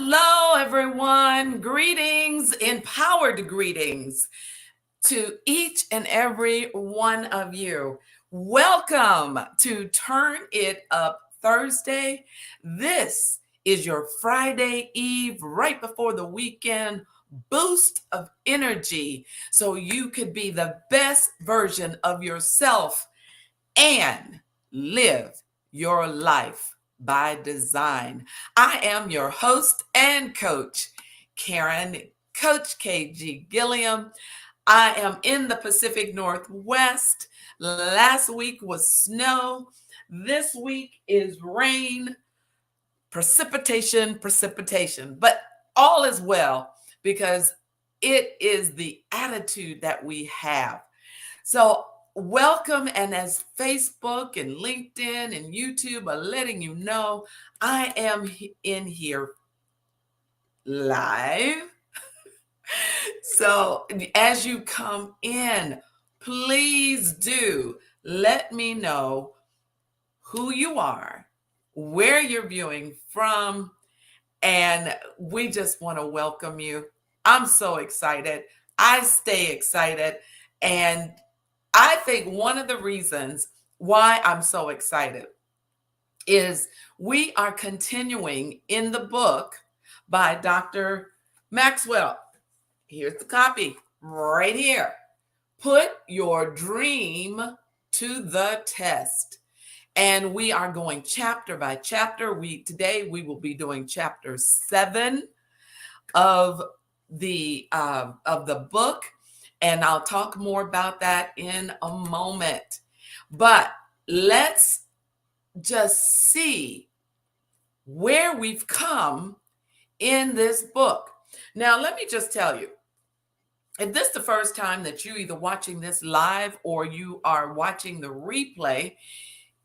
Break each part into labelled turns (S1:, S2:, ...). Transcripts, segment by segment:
S1: Hello, everyone. Greetings, empowered greetings to each and every one of you. Welcome to Turn It Up Thursday. This is your Friday Eve, right before the weekend boost of energy so you could be the best version of yourself and live your life by design. I am your host and coach, Karen, Coach KG Gilliam. I am in the Pacific Northwest. Last week was snow. This week is rain, precipitation, but all is well because it is the attitude that we have. So, welcome. And as Facebook and LinkedIn and YouTube are letting you know, I am in here live. So, as you come in, please do let me know who you are, where you're viewing from, and we just want to welcome you. I'm so excited. I stay excited. And I think one of the reasons why I'm so excited is we are continuing in the book by Dr. Maxwell. Here's the copy right here. Put your dream to the test. And we are going chapter by chapter. Today we will be doing chapter 7 of the book, and I'll talk more about that in a moment. But let's just see where we've come in this book. Now, let me just tell you, if this is the first time that you're either watching this live or you are watching the replay,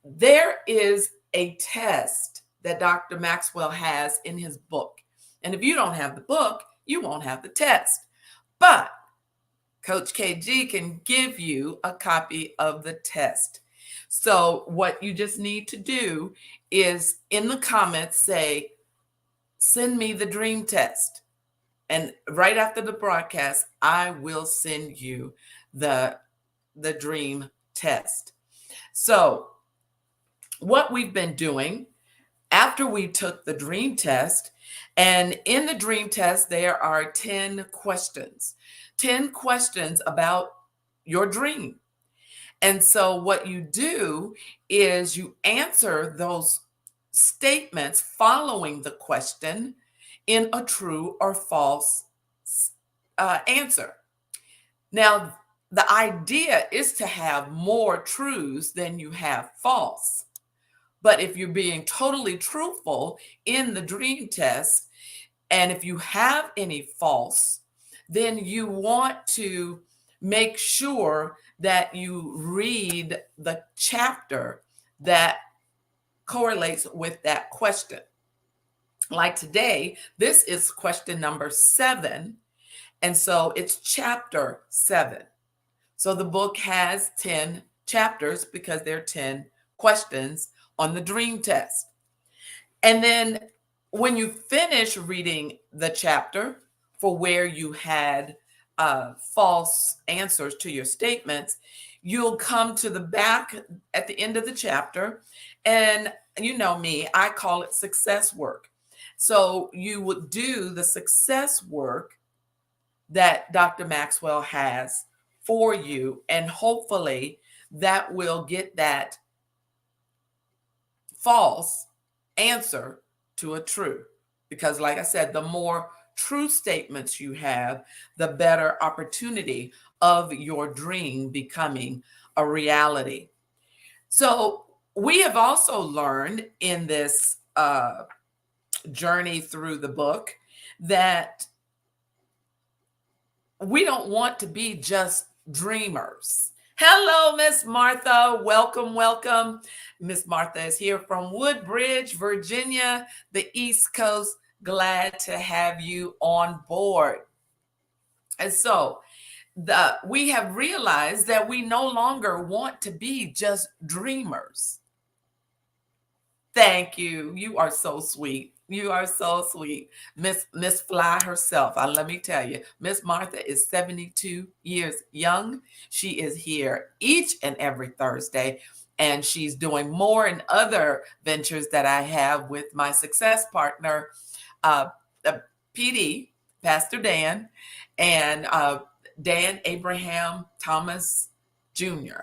S1: there is a test that Dr. Maxwell has in his book. And if you don't have the book, you won't have the test. But Coach KG can give you a copy of the test. So what you just need to do is in the comments say, send me the dream test. And right after the broadcast, I will send you the dream test. So what we've been doing after we took the dream test, and in the dream test, there are 10 questions about your dream. And so what you do is you answer those statements following the question in a true or false answer. Now, the idea is to have more truths than you have false. But if you're being totally truthful in the dream test, and if you have any false, then you want to make sure that you read the chapter that correlates with that question. Like today, this is question number 7. And so it's chapter 7. So the book has 10 chapters because there are 10 questions on the dream test. And then when you finish reading the chapter for where you had false answers to your statements, you'll come to the back at the end of the chapter. And you know me, I call it success work. So you would do the success work that Dr. Maxwell has for you, and hopefully that will get that false answer to a true. Because like I said, the more true statements you have, the better opportunity of your dream becoming a reality. So we have also learned in this journey through the book that we don't want to be just dreamers. Hello, Miss Martha. Welcome. Miss Martha is here from Woodbridge, Virginia, the East Coast. Glad to have you on board. And so we have realized that we no longer want to be just dreamers. Thank you. You are so sweet. You are so sweet. Miss Fly herself. Let me tell you, Miss Martha is 72 years young. She is here each and every Thursday, and she's doing more in other ventures that I have with my success partner, uh, uh, PD, Pastor Dan, and Dan Abraham Thomas Jr.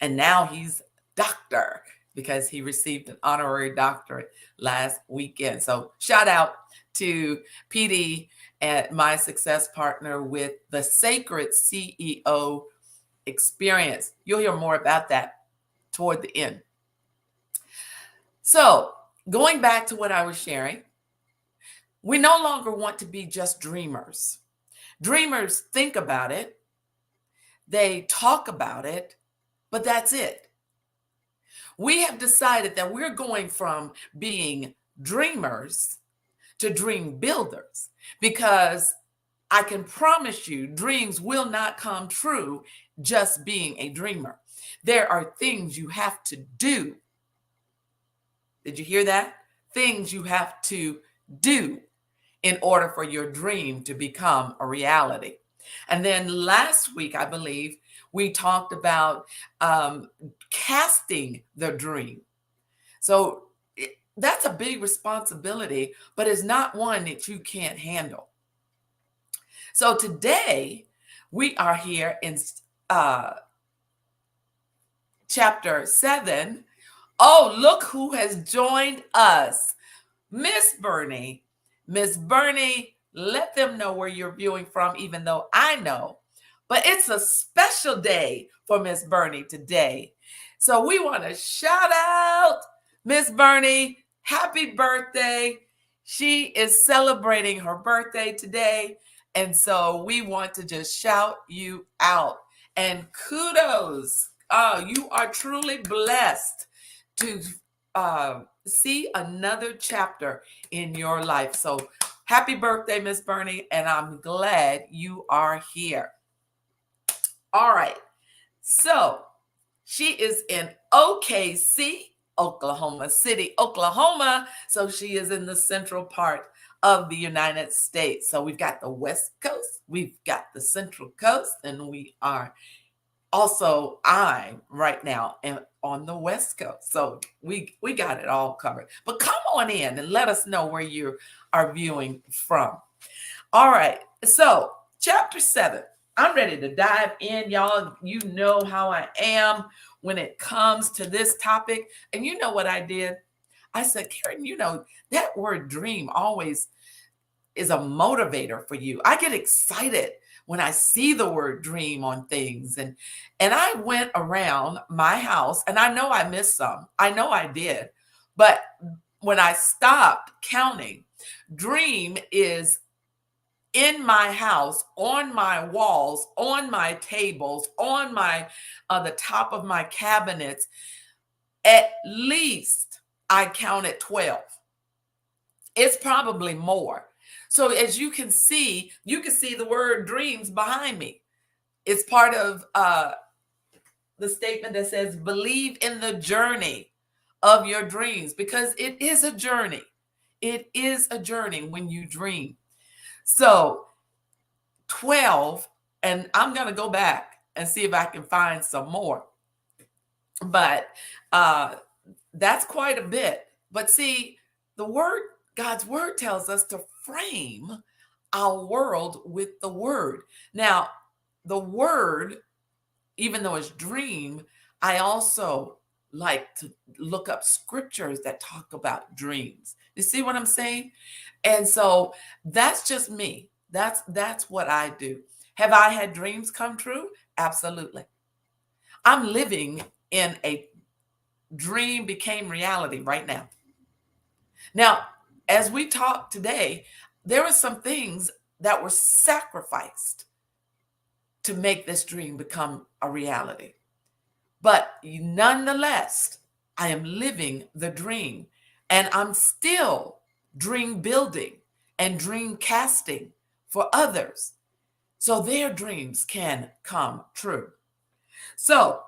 S1: And now he's doctor because he received an honorary doctorate last weekend. So shout out to PD and my success partner with the Sacred CEO Experience. You'll hear more about that toward the end. So going back to what I was sharing, we no longer want to be just dreamers. Dreamers think about it, they talk about it, but that's it. We have decided that we're going from being dreamers to dream builders because I can promise you dreams will not come true just being a dreamer. There are things you have to do. Did you hear that? Things you have to do in order for your dream to become a reality. And then last week, I believe, we talked about casting the dream. So that's a big responsibility, but it's not one that you can't handle. So today, we are here in chapter 7. Oh, look who has joined us. Miss Bernie. Miss Bernie, let them know where you're viewing from, even though I know. But it's a special day for Miss Bernie today. So we want to shout out Miss Bernie. Happy birthday. She is celebrating her birthday today. And so we want to just shout you out. And kudos. Oh, you are truly blessed to see another chapter in your life. So happy birthday, Miss Bernie, and I'm glad you are here. All right. So she is in OKC, Oklahoma City, Oklahoma. So she is in the central part of the United States. So we've got the West Coast, we've got the Central Coast, and we are also, I'm right now on the West Coast. So we got it all covered. But come on in and let us know where you are viewing from. All right. So chapter 7. I'm ready to dive in, y'all. You know how I am when it comes to this topic. And you know what I did? I said, Karen, you know, that word dream always is a motivator for you. I get excited when I see the word dream on things. And I went around my house, and I know I missed some. I know I did. But when I stopped counting, dream is in my house, on my walls, on my tables, on my the top of my cabinets. At least I counted 12. It's probably more. So as you can see the word dreams behind me. It's part of the statement that says, believe in the journey of your dreams, because it is a journey. It is a journey when you dream. So 12, and I'm going to go back and see if I can find some more. But that's quite a bit. But see, God's word tells us to frame our world with the word. Now, the word, even though it's dream, I also like to look up scriptures that talk about dreams. You see what I'm saying? And so that's just me. That's what I do. Have I had dreams come true? Absolutely. I'm living in a dream became reality right now. Now, as we talk today, there are some things that were sacrificed to make this dream become a reality. But nonetheless, I am living the dream, and I'm still dream building and dream casting for others so their dreams can come true. So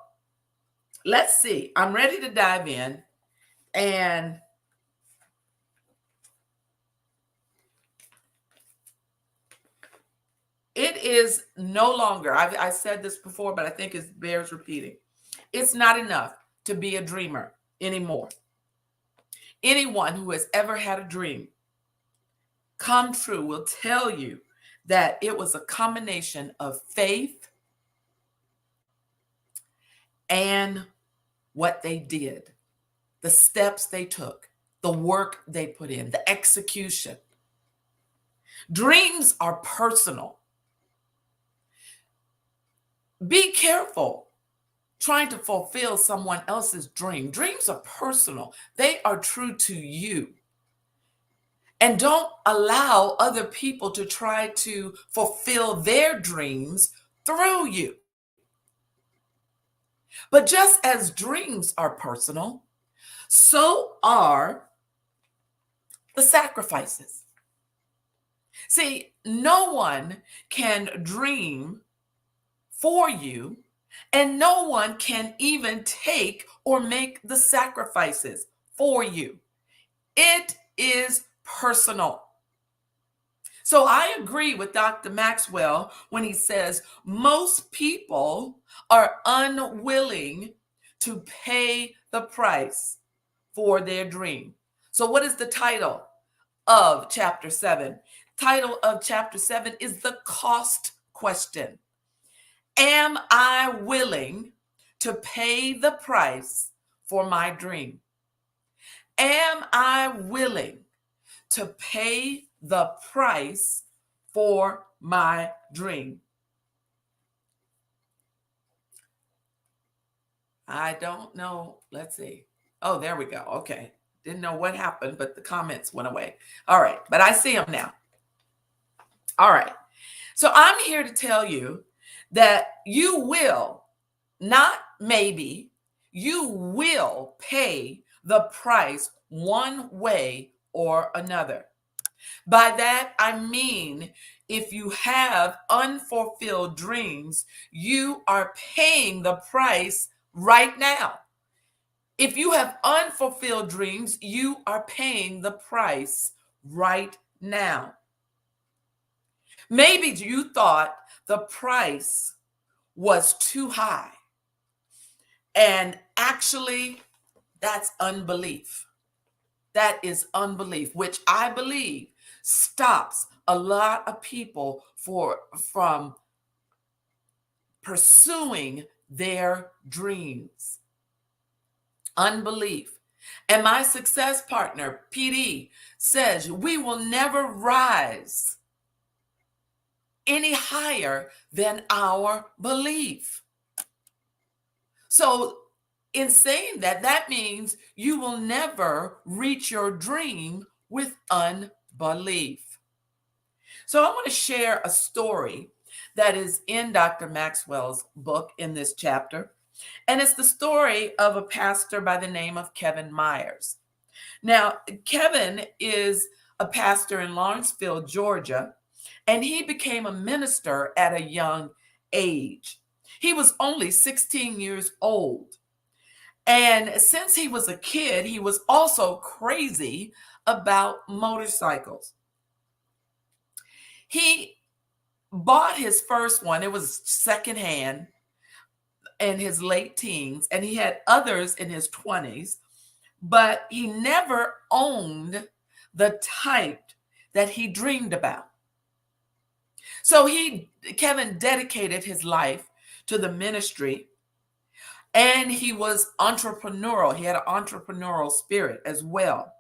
S1: let's see. I'm ready to dive in, and It is no longer, I said this before, but I think it bears repeating. It's not enough to be a dreamer anymore. Anyone who has ever had a dream come true will tell you that it was a combination of faith and what they did, the steps they took, the work they put in, the execution. Dreams are personal. Be careful trying to fulfill someone else's dream. Dreams are personal. They are true to you. And don't allow other people to try to fulfill their dreams through you. But just as dreams are personal, so are the sacrifices. See, no one can dream for you, and no one can even take or make the sacrifices for you. It is personal. So I agree with Dr. Maxwell when he says most people are unwilling to pay the price for their dream. So what is the title of chapter 7? Title of chapter 7 is the cost question. Am I willing to pay the price for my dream? Am I willing to pay the price for my dream? I don't know. Let's see. Oh, there we go. Okay. Didn't know what happened, but the comments went away. All right. But I see them now. All right. So I'm here to tell you that you will, not maybe, you will pay the price one way or another. By that, I mean, if you have unfulfilled dreams, you are paying the price right now. If you have unfulfilled dreams, you are paying the price right now. Maybe you thought the price was too high. And actually, that's unbelief. That is unbelief, which I believe stops a lot of people from pursuing their dreams. Unbelief. And my success partner, PD, says we will never rise any higher than our belief. So in saying that, that means you will never reach your dream with unbelief. So I want to share a story that is in Dr. Maxwell's book in this chapter. And it's the story of a pastor by the name of Kevin Myers. Now, Kevin is a pastor in Lawrenceville, Georgia, and he became a minister at a young age. He was only 16 years old. And since he was a kid, he was also crazy about motorcycles. He bought his first one, it was secondhand, in his late teens, and he had others in his 20s, but he never owned the type that he dreamed about. So Kevin dedicated his life to the ministry, and he was entrepreneurial. He had an entrepreneurial spirit as well.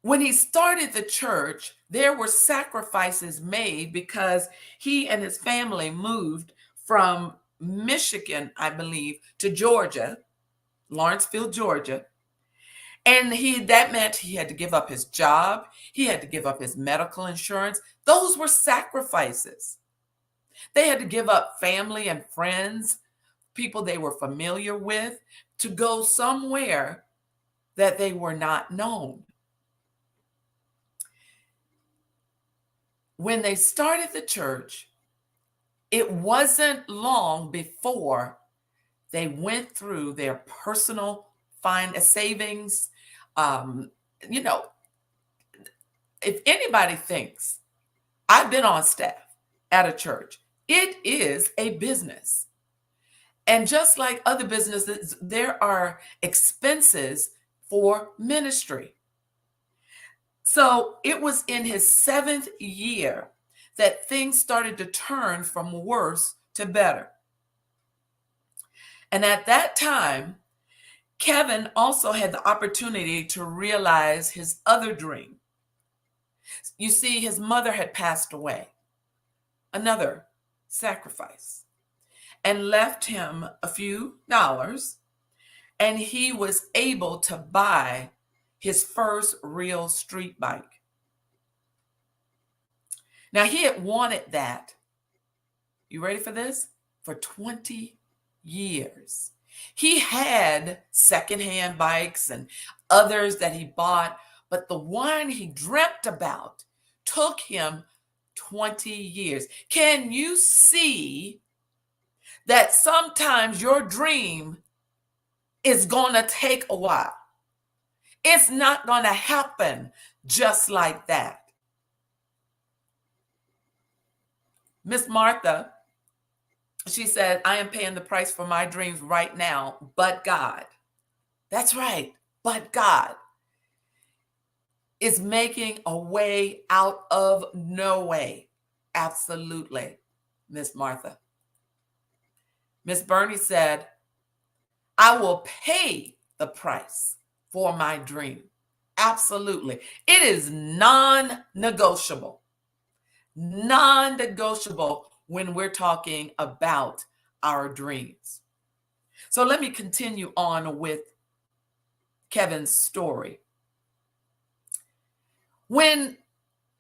S1: When he started the church, there were sacrifices made because he and his family moved from Michigan, I believe, to Georgia, Lawrenceville, Georgia. And that meant he had to give up his job. He had to give up his medical insurance. Those were sacrifices. They had to give up family and friends, people they were familiar with, to go somewhere that they were not known. When they started the church, it wasn't long before they went through their personal savings. If anybody thinks I've been on staff at a church. It is a business. And just like other businesses, there are expenses for ministry. So it was in his 7th year that things started to turn from worse to better. And at that time, Kevin also had the opportunity to realize his other dream. You see, his mother had passed away, another sacrifice, and left him a few dollars, and he was able to buy his first real street bike. Now, he had wanted that, you ready for this? For 20 years. He had secondhand bikes and others that he bought, but the one he dreamt about took him 20 years. Can you see that sometimes your dream is going to take a while? It's not going to happen just like that. Miss Martha, she said, I am paying the price for my dreams right now, but God. That's right, but God is making a way out of no way. Absolutely, Miss Martha. Miss Bernie said, I will pay the price for my dream. Absolutely. It is non-negotiable. Non-negotiable when we're talking about our dreams. So let me continue on with Kevin's story.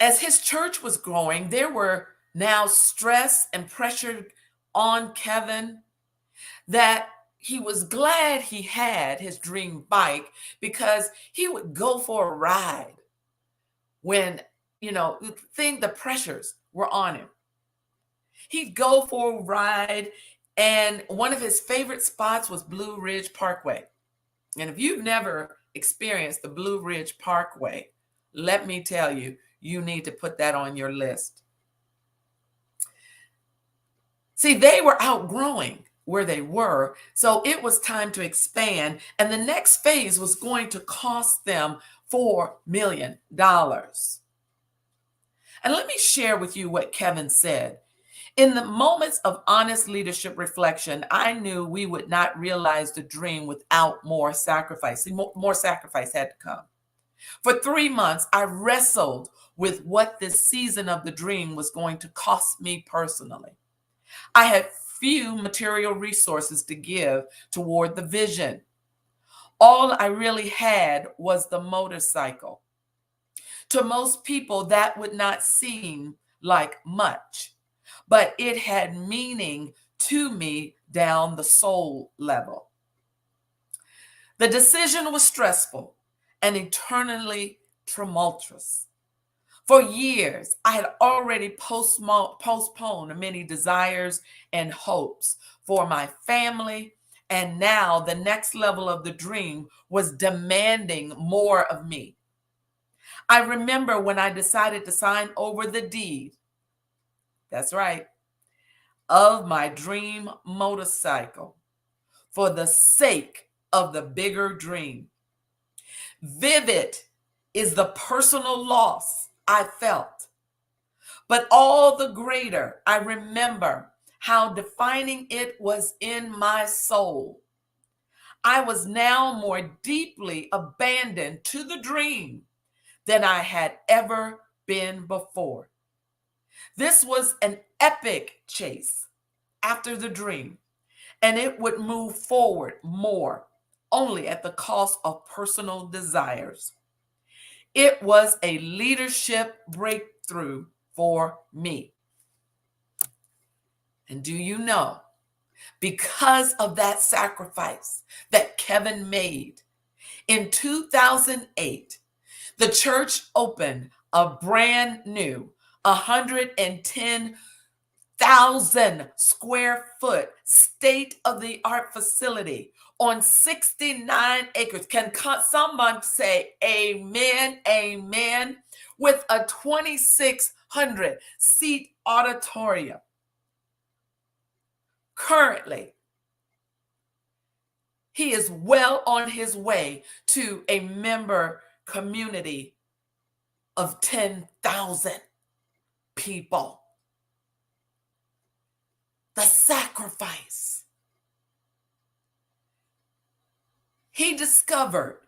S1: As his church was growing, there were now stress and pressure on Kevin that he was glad he had his dream bike, because he would go for a ride when, the pressures were on him. He'd go for a ride, and one of his favorite spots was Blue Ridge Parkway. And if you've never experienced the Blue Ridge Parkway, let me tell you, you need to put that on your list. See, they were outgrowing where they were, so it was time to expand, and the next phase was going to cost them $4 million. And let me share with you what Kevin said. In the moments of honest leadership reflection, I knew we would not realize the dream without more sacrifice. See, more sacrifice had to come. For 3 months, I wrestled with what this season of the dream was going to cost me personally. I had few material resources to give toward the vision. All I really had was the motorcycle. To most people, that would not seem like much, but it had meaning to me down the soul level. The decision was stressful and eternally tumultuous. For years, I had already postponed many desires and hopes for my family, and now the next level of the dream was demanding more of me. I remember when I decided to sign over the deed, that's right, of my dream motorcycle for the sake of the bigger dream. Vivid is the personal loss I felt, but all the greater I remember how defining it was in my soul. I was now more deeply abandoned to the dream than I had ever been before. This was an epic chase after the dream, and it would move forward more, only at the cost of personal desires. It was a leadership breakthrough for me. And do you know, because of that sacrifice that Kevin made, in 2008, the church opened a brand new 110,000 square foot state-of-the-art facility on 69 acres. Can someone say amen, amen? With a 26 500-seat auditorium. Currently, he is well on his way to a member community of 10,000 people. The sacrifice. He discovered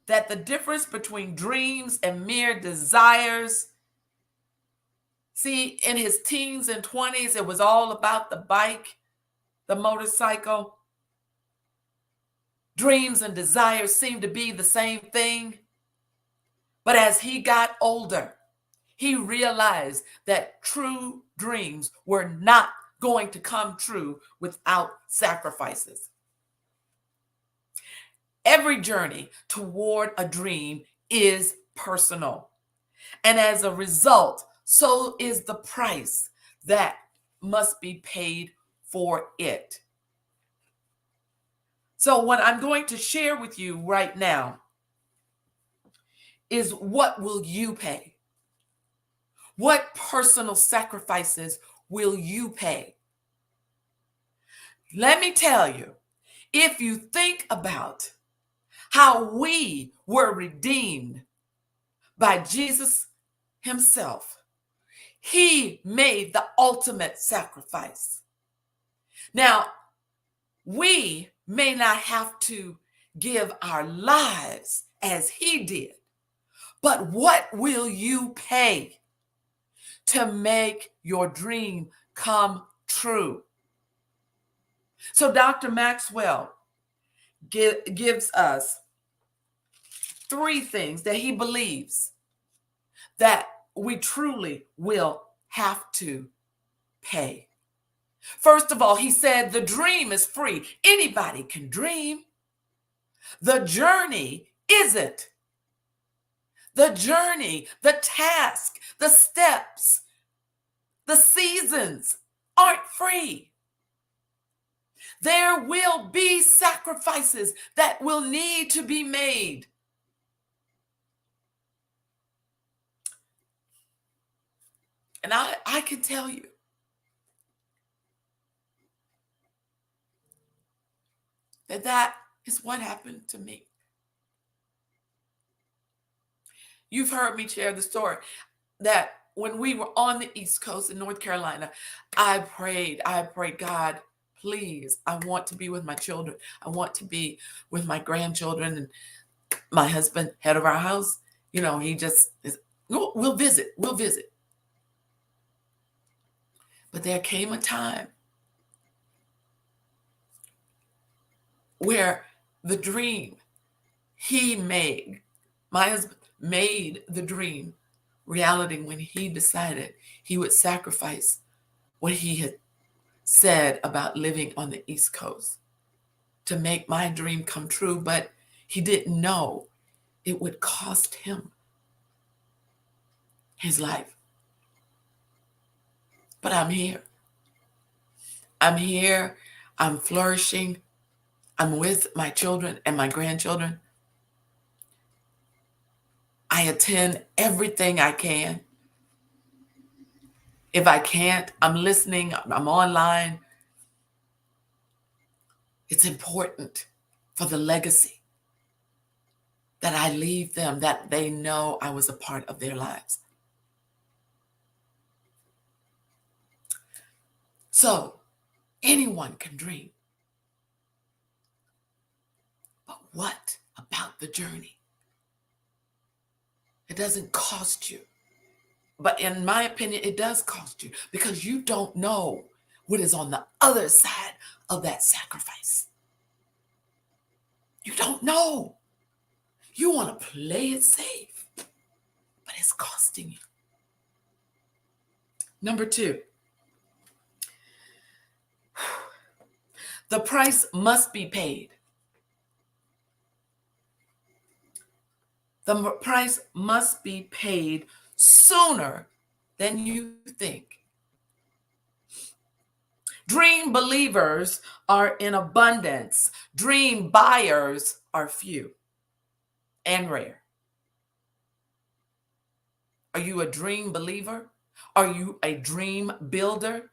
S1: that the difference between dreams and mere desires. See, in his teens and 20s, it was all about the bike, the motorcycle. Dreams and desires seemed to be the same thing. But as he got older, he realized that true dreams were not going to come true without sacrifices. Every journey toward a dream is personal. And as a result, so is the price that must be paid for it. So what I'm going to share with you right now is, what will you pay? What personal sacrifices will you pay? Let me tell you, if you think about how we were redeemed by Jesus himself, he made the ultimate sacrifice. Now, we may not have to give our lives as he did, but what will you pay to make your dream come true? So Dr. Maxwell gives us 3 things that he believes that we truly will have to pay. First of all, he said the dream is free. Anybody can dream. The journey isn't. The journey, the task, the steps, the seasons aren't free. There will be sacrifices that will need to be made. And I can tell you, that is what happened to me. You've heard me share the story that when we were on the East Coast in North Carolina, I prayed, God, please, I want to be with my children. I want to be with my grandchildren. And my husband, head of our house, he just is, we'll visit. But there came a time where the dream he made, my husband made the dream reality when he decided he would sacrifice what he had said about living on the East Coast to make my dream come true. But he didn't know it would cost him his life. But I'm here. I'm flourishing. I'm with my children and my grandchildren. I attend everything I can. If I can't, I'm listening, I'm online. It's important for the legacy that I leave them, that they know I was a part of their lives. So anyone can dream. But what about the journey? It doesn't cost you. But in my opinion, it does cost you, because you don't know what is on the other side of that sacrifice. You don't know. You want to play it safe, but it's costing you. Number 2, the price must be paid. The price must be paid sooner than you think. Dream believers are in abundance. Dream buyers are few and rare. Are you a dream believer? Are you a dream builder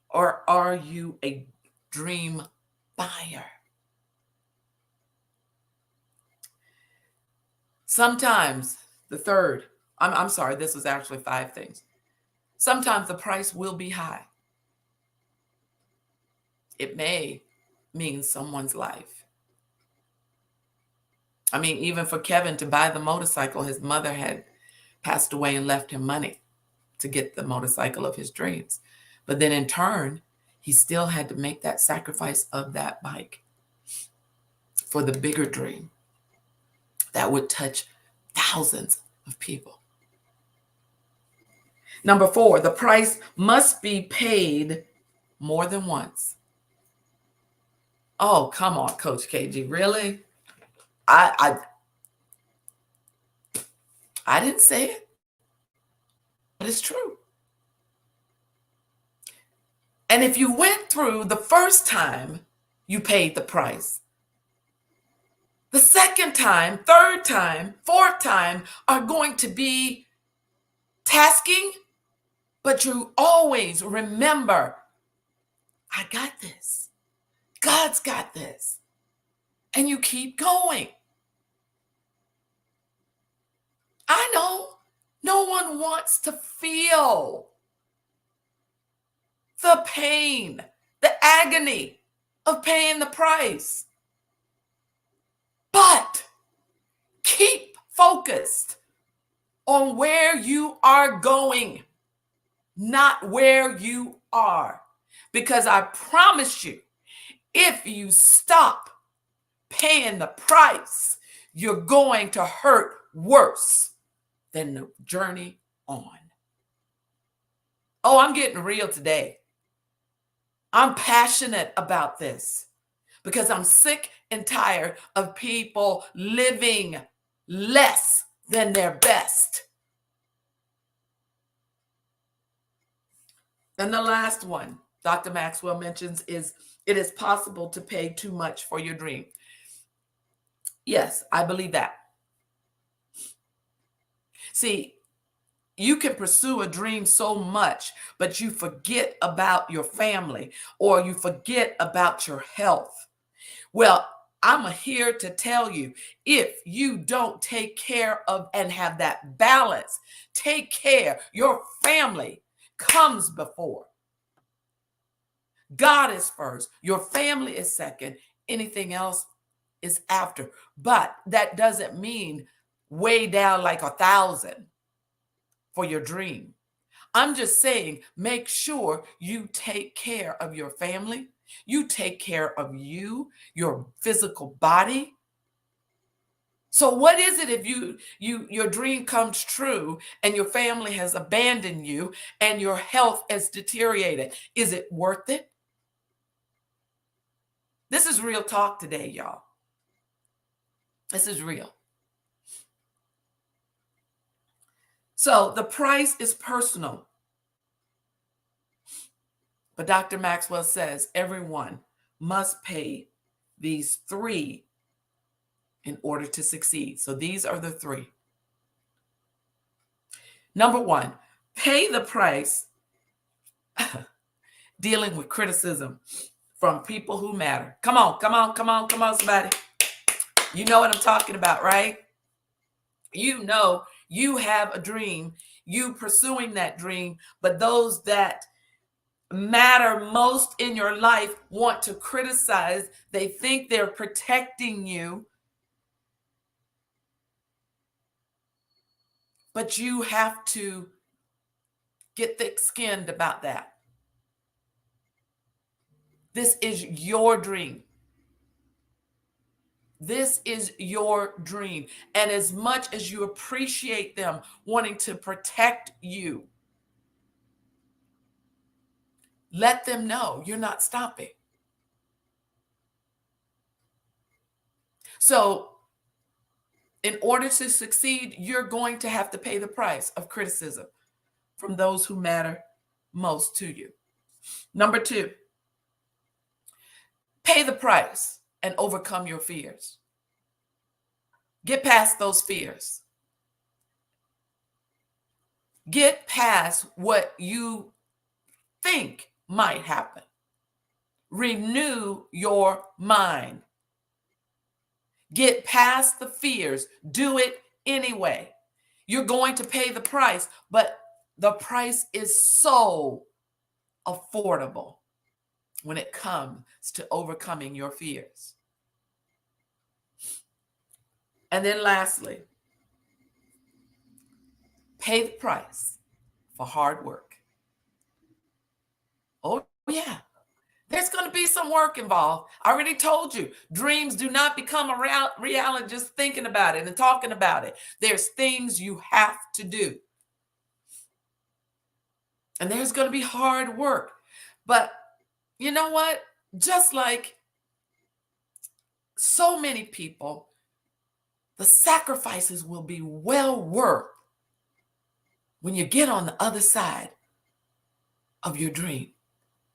S1: or are you a dream buyer? Sometimes the third, I'm sorry, this was actually 5 things. Sometimes the price will be high. It may mean someone's life. I mean, even for Kevin to buy the motorcycle, his mother had passed away and left him money to get the motorcycle of his dreams. But then in turn, he still had to make that sacrifice of that bike for the bigger dream that would touch thousands of people. Number 4, the price must be paid more than once. Oh, come on, Coach KG, really? I didn't say it, but it's true. And if you went through the first time, you paid the price. The second time, third time, fourth time are going to be tasking, but you always remember, I got this. God's got this. And you keep going. I know no one wants to feel the pain, the agony of paying the price. But keep focused on where you are going, not where you are. Because I promise you, if you stop paying the price, you're going to hurt worse than the journey on. Oh, I'm getting real today. I'm passionate about this because I'm sick and tired of people living less than their best. And the last one Dr. Maxwell mentions is it is possible to pay too much for your dream. Yes, I believe that. See, you can pursue a dream so much, but you forget about your family or you forget about your health. Well, I'm here to tell you, if you don't take care of and have that balance, take care, your family comes before. God is first, your family is second, anything else is after. But that doesn't mean way down like 1,000 for your dream. I'm just saying, make sure you take care of your family. You take care of you, your physical body. So what is it if your dream comes true and your family has abandoned you and your health has deteriorated? Is it worth it? This is real talk today, y'all. This is real. So the price is personal. But Dr. Maxwell says everyone must pay these 3 in order to succeed. So these are the 3. Number 1, pay the price dealing with criticism from people who matter. Come on, somebody. You know what I'm talking about, right? You know you have a dream, you pursuing that dream, but those that matter most in your life want to criticize. They think they're protecting you. But you have to get thick-skinned about that. This is your dream. This is your dream. And as much as you appreciate them wanting to protect you, let them know you're not stopping. So, in order to succeed, you're going to have to pay the price of criticism from those who matter most to you. Number 2, pay the price and overcome your fears. Get past those fears. Get past what you think might happen. Renew your mind. Get past the fears. Do it anyway. You're going to pay the price, but the price is so affordable when it comes to overcoming your fears. And then lastly, pay the price for hard work. Oh, yeah. There's going to be some work involved. I already told you, dreams do not become a reality just thinking about it and talking about it. There's things you have to do. And there's going to be hard work. But you know what? Just like so many people, the sacrifices will be well worth when you get on the other side of your dream,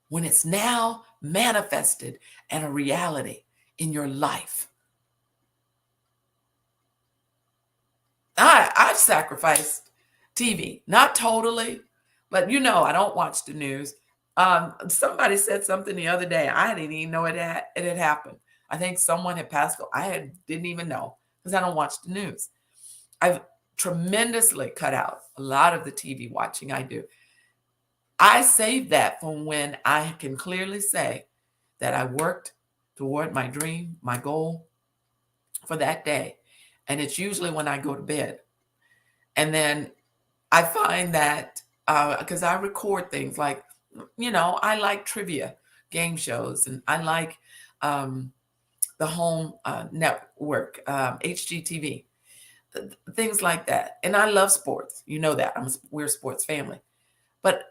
S1: when it's now manifested and a reality in your life. I've sacrificed TV, not totally, but I don't watch the news. Somebody said something the other day. I didn't even know it had happened. I think someone had passed. Didn't even know because I don't watch the news. I've tremendously cut out a lot of the TV watching I do. I save that from when I can clearly say that I worked toward my dream, my goal for that day. And it's usually when I go to bed. And then I find that because I record things like, I like trivia game shows, and I like the home network, HGTV, things like that. And I love sports. You know that. We're a sports family. But,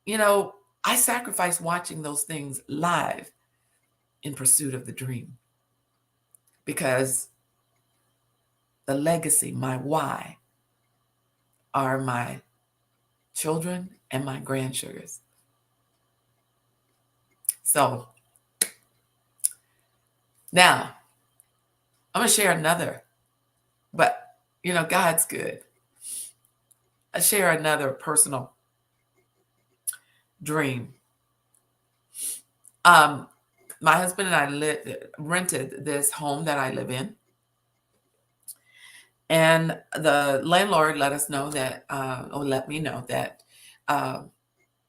S1: I sacrifice watching those things live in pursuit of the dream because the legacy, my why, are my children and my grandsugars. So now I'm going to share another, but God's good. I share another personal dream. My husband and I rented this home that I live in. And the landlord let us know that, or let me know that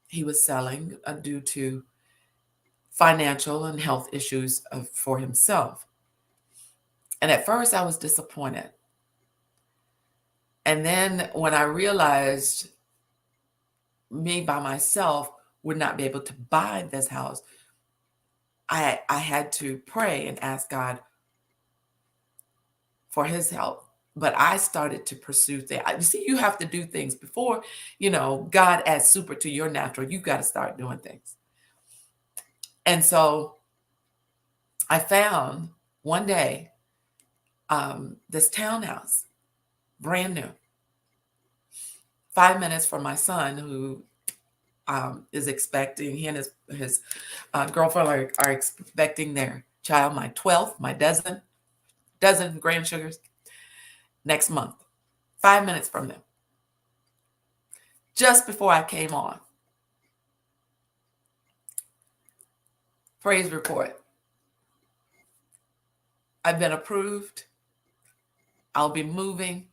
S1: he was selling due to financial and health issues for himself. And at first I was disappointed. And then when I realized me by myself would not be able to buy this house, I had to pray and ask God for his help. But I started to pursue things. You see, you have to do things before, God adds super to your natural. You got to start doing things. And so I found one day this townhouse, brand new, 5 minutes from my son, who is expecting, he and his girlfriend are expecting their child, my 12th, my dozen grandsugars, next month. 5 minutes from them. Just before I came on. Praise report. I've been approved. I'll be moving.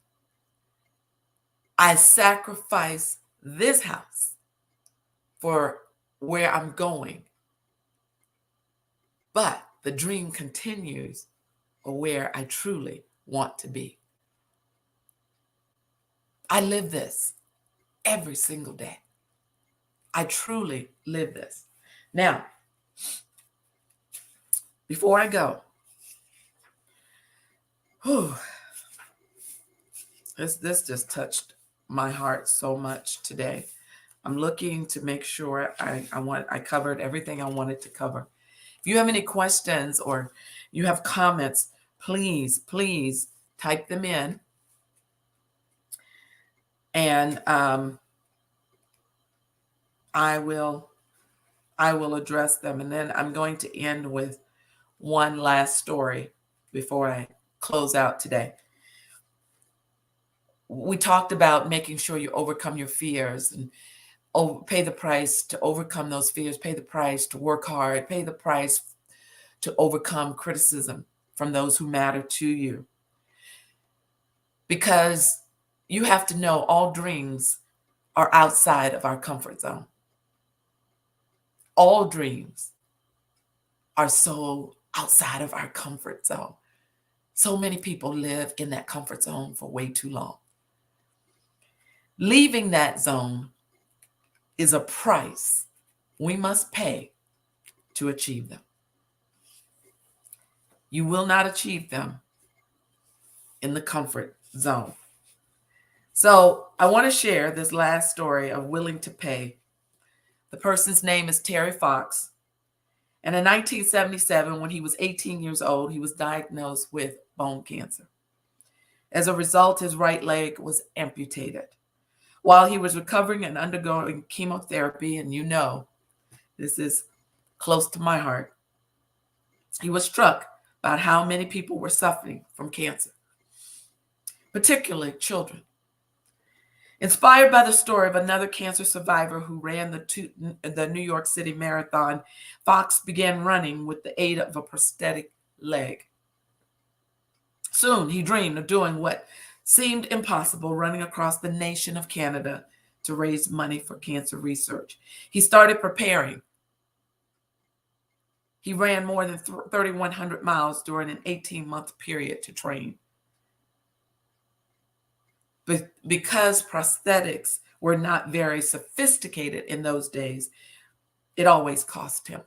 S1: I sacrifice this house for where I'm going. But the dream continues or where I truly want to be. I live this every single day. I truly live this. Now, before I go, this just touched my heart so much today. I'm looking to make sure I covered everything I wanted to cover. If you have any questions or you have comments, please type them in. And I will address them. And then I'm going to end with one last story before I close out today. We talked about making sure you overcome your fears and pay the price to overcome those fears, pay the price to work hard, pay the price to overcome criticism from those who matter to you. Because you have to know all dreams are outside of our comfort zone. All dreams are so outside of our comfort zone. So many people live in that comfort zone for way too long. Leaving that zone is a price we must pay to achieve them. You will not achieve them in the comfort zone. So I want to share this last story of willing to pay. The person's name is Terry Fox. And in 1977, when he was 18 years old, he was diagnosed with bone cancer. As a result, his right leg was amputated. While he was recovering and undergoing chemotherapy, and you know, this is close to my heart, he was struck about how many people were suffering from cancer, particularly children. Inspired by the story of another cancer survivor who ran the New York City Marathon, Fox began running with the aid of a prosthetic leg. Soon, he dreamed of doing what seemed impossible, running across the nation of Canada to raise money for cancer research. He started preparing. He ran more than 3,100 miles during an 18-month period to train. But because prosthetics were not very sophisticated in those days, it always cost him.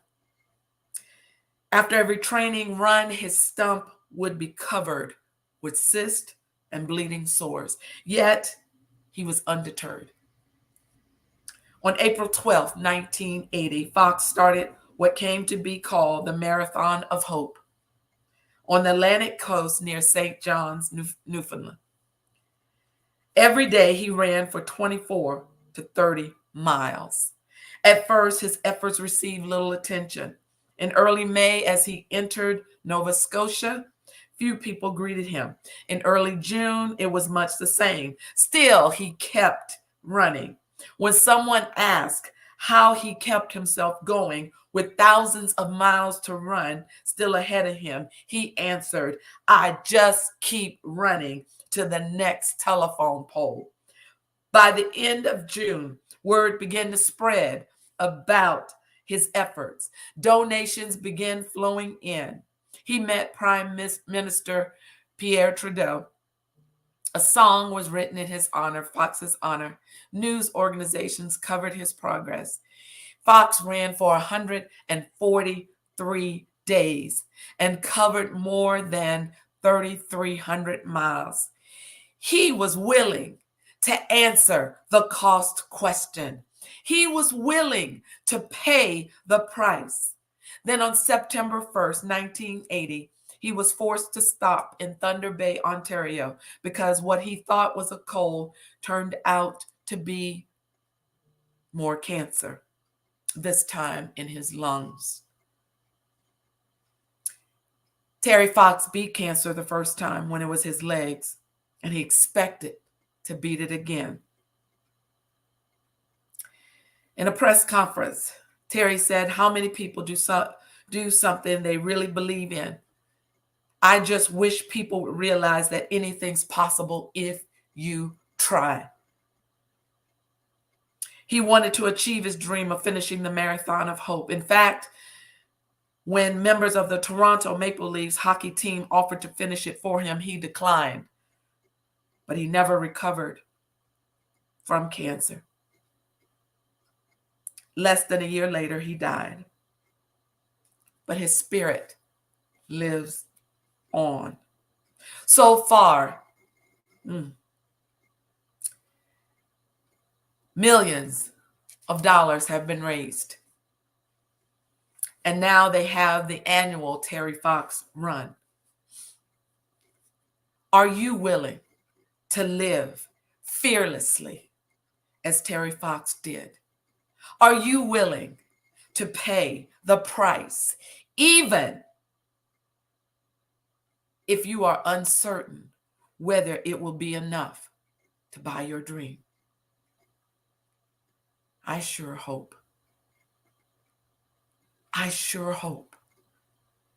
S1: After every training run, his stump would be covered with cysts and bleeding sores. Yet, he was undeterred. On April 12, 1980, Fox started what came to be called the Marathon of Hope on the Atlantic coast near St. John's, Newfoundland. Every day he ran for 24 to 30 miles. At first, his efforts received little attention. In early May, as he entered Nova Scotia, few people greeted him. In early June, it was much the same. Still, he kept running. When someone asked how he kept himself going with thousands of miles to run still ahead of him, he answered, "I just keep running to the next telephone pole." By the end of June, word began to spread about his efforts. Donations began flowing in. He met Prime Minister Pierre Trudeau. A song was written in his honor, Fox's honor. News organizations covered his progress. Fox ran for 143 days and covered more than 3,300 miles. He was willing to answer the cost question. He was willing to pay the price. Then on September 1st, 1980, he was forced to stop in Thunder Bay, Ontario, because what he thought was a cold turned out to be more cancer, this time in his lungs. Terry Fox beat cancer the first time when it was his legs, and he expected to beat it again. In a press conference, Terry said, "How many people do something they really believe in? I just wish people would realize that anything's possible if you try." He wanted to achieve his dream of finishing the Marathon of Hope. In fact, when members of the Toronto Maple Leafs hockey team offered to finish it for him, he declined. But he never recovered from cancer. Less than a year later, he died. But his spirit lives on. So far, millions of dollars have been raised. And now they have the annual Terry Fox Run. Are you willing to live fearlessly as Terry Fox did? Are you willing to pay the price, even if you are uncertain whether it will be enough? to buy your dream? I sure hope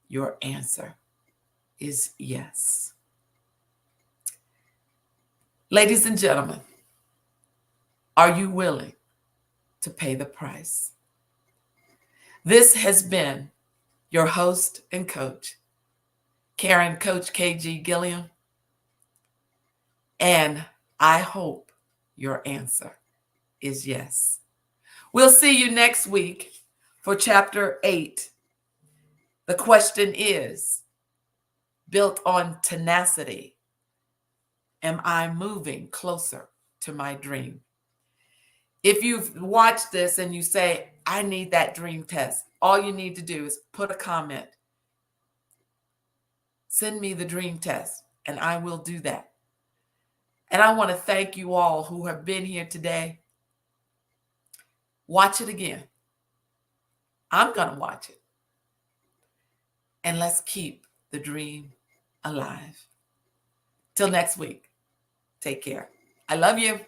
S1: your answer is yes. Ladies and gentlemen, are you willing to pay the price? This has been your host and coach, Karen Coach KG Gilliam, and I hope your answer is yes. We'll see you next week for Chapter 8. The question is, built on tenacity, am I moving closer to my dream? If you've watched this and you say, I need that dream test, all you need to do is put a comment. Send me the dream test, and I will do that. And I want to thank you all who have been here today. Watch it again. I'm going to watch it. And let's keep the dream alive. Till next week, take care. I love you.